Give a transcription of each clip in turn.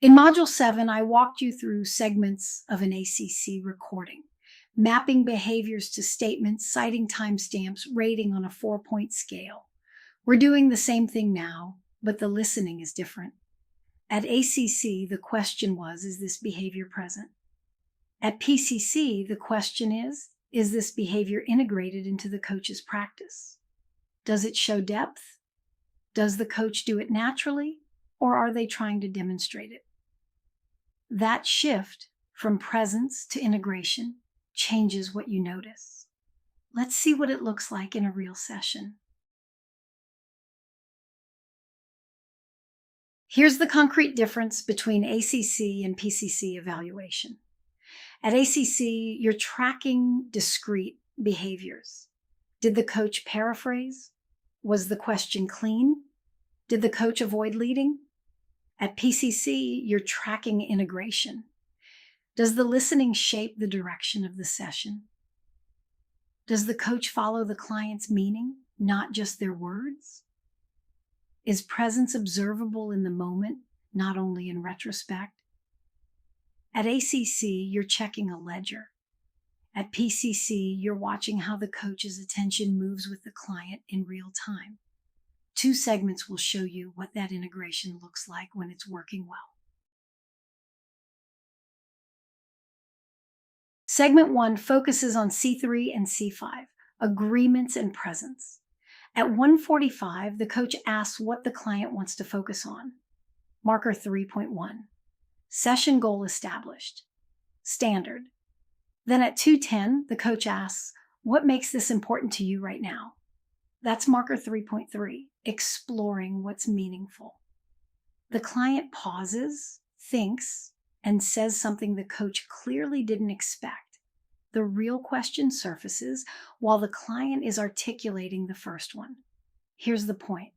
In Module 7, I walked you through segments of an ACC recording, mapping behaviors to statements, citing timestamps, rating on a 4-point scale. We're doing the same thing now, but the listening is different. At ACC, the question was, is this behavior present? At PCC, the question is this behavior integrated into the coach's practice? Does it show depth? Does the coach do it naturally, or are they trying to demonstrate it? That shift from presence to integration changes what you notice. Let's see what it looks like in a real session. Here's the concrete difference between ACC and PCC evaluation. At ACC, you're tracking discrete behaviors. Did the coach paraphrase? Was the question clean? Did the coach avoid leading? At PCC, you're tracking integration. Does the listening shape the direction of the session? Does the coach follow the client's meaning, not just their words? Is presence observable in the moment, not only in retrospect? At ACC, you're checking a ledger. At PCC, you're watching how the coach's attention moves with the client in real time. 2 segments will show you what that integration looks like when it's working well. Segment 1 focuses on C3 and C5, agreements and presence. At 1:45, the coach asks what the client wants to focus on. Marker 3.1, session goal established, standard. Then at 2:10, the coach asks, what makes this important to you right now? That's marker 3.3, exploring what's meaningful. The client pauses, thinks, and says something the coach clearly didn't expect. The real question surfaces while the client is articulating the first one. Here's the point.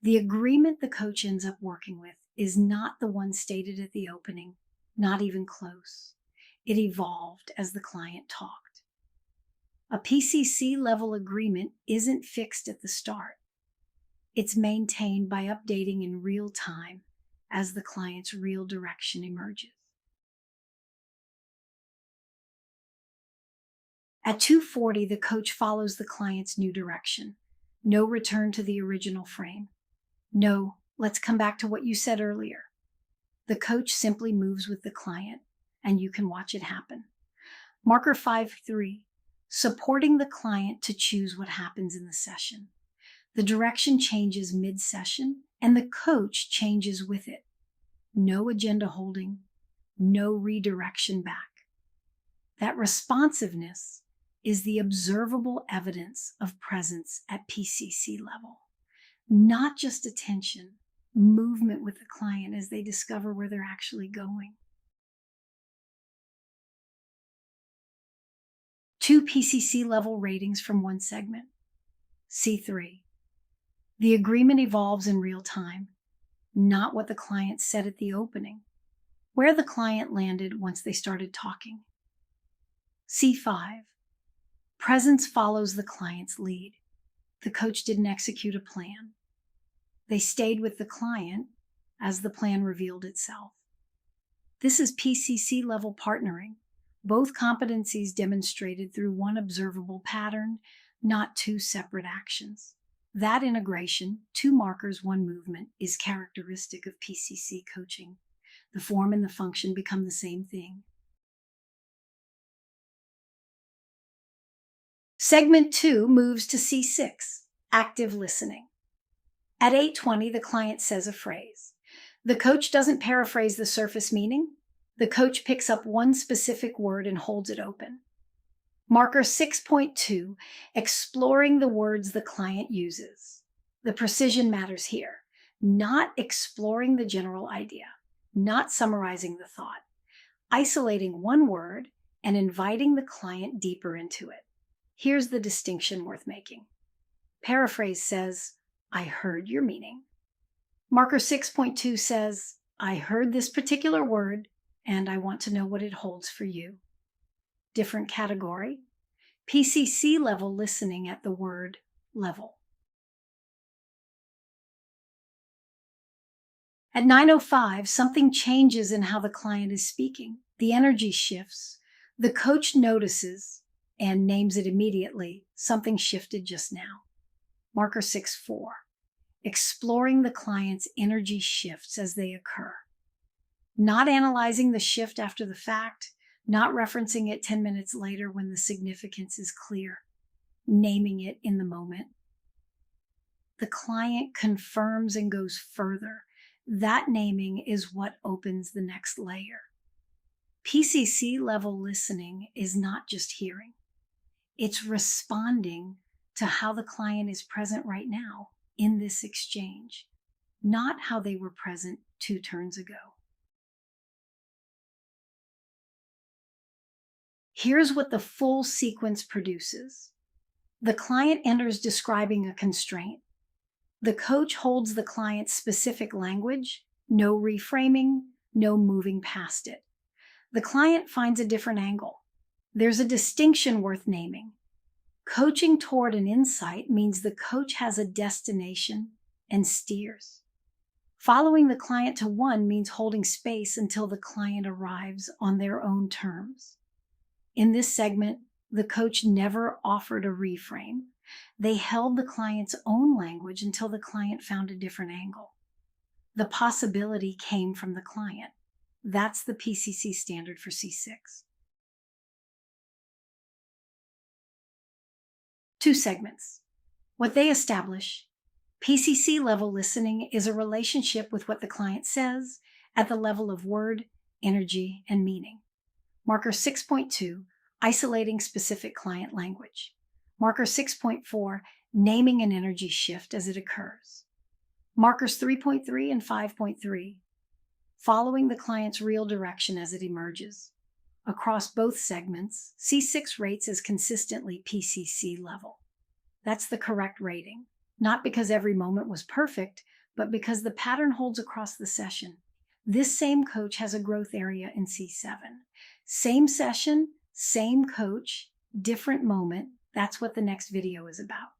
The agreement the coach ends up working with is not the one stated at the opening, not even close. It evolved as the client talked. A PCC-level agreement isn't fixed at the start. It's maintained by updating in real time as the client's real direction emerges. At 2:40, the coach follows the client's new direction. No return to the original frame. No, let's come back to what you said earlier. The coach simply moves with the client, and you can watch it happen. Marker 5.3, supporting the client to choose what happens in the session. The direction changes mid-session, and the coach changes with it. No agenda holding, no redirection back. That responsiveness is the observable evidence of presence at PCC level. Not just attention, movement with the client as they discover where they're actually going. 2 PCC level ratings from one segment. C3. The agreement evolves in real time, not what the client said at the opening, where the client landed once they started talking. C5. Presence follows the client's lead. The coach didn't execute a plan. They stayed with the client as the plan revealed itself. This is PCC level partnering, both competencies demonstrated through one observable pattern, not 2 separate actions. That integration, 2 markers, 1 movement, is characteristic of PCC coaching. The form and the function become the same thing. Segment 2 moves to C6, active listening. At 8:20, the client says a phrase. The coach doesn't paraphrase the surface meaning. The coach picks up one specific word and holds it open. Marker 6.2, exploring the words the client uses. The precision matters here, not exploring the general idea, not summarizing the thought, isolating one word and inviting the client deeper into it. Here's the distinction worth making. Paraphrase says, I heard your meaning. Marker 6.2 says, I heard this particular word and I want to know what it holds for you. Different category. PCC level listening at the word level. At 9:05, something changes in how the client is speaking. The energy shifts. The coach notices and names it immediately. Something shifted just now. Marker 6.4. Exploring the client's energy shifts as they occur. Not analyzing the shift after the fact, not referencing it 10 minutes later when the significance is clear. Naming it in the moment. The client confirms and goes further. That naming is what opens the next layer. PCC-level listening is not just hearing. It's responding to how the client is present right now in this exchange, not how they were present 2 turns ago. Here's what the full sequence produces. The client enters describing a constraint. The coach holds the client's specific language, no reframing, no moving past it. The client finds a different angle. There's a distinction worth naming. Coaching toward an insight means the coach has a destination and steers. Following the client to one means holding space until the client arrives on their own terms. In this segment, the coach never offered a reframe. They held the client's own language until the client found a different angle. The possibility came from the client. That's the PCC standard for C6. 2 segments. What they establish. PCC-level listening is a relationship with what the client says at the level of word, energy, and meaning. Marker 6.2, isolating specific client language. Marker 6.4, naming an energy shift as it occurs. Markers 3.3 and 5.3, following the client's real direction as it emerges. Across both segments, C6 rates as consistently PCC level. That's the correct rating, not because every moment was perfect, but because the pattern holds across the session. This same coach has a growth area in C7. Same session, same coach, different moment. That's what the next video is about.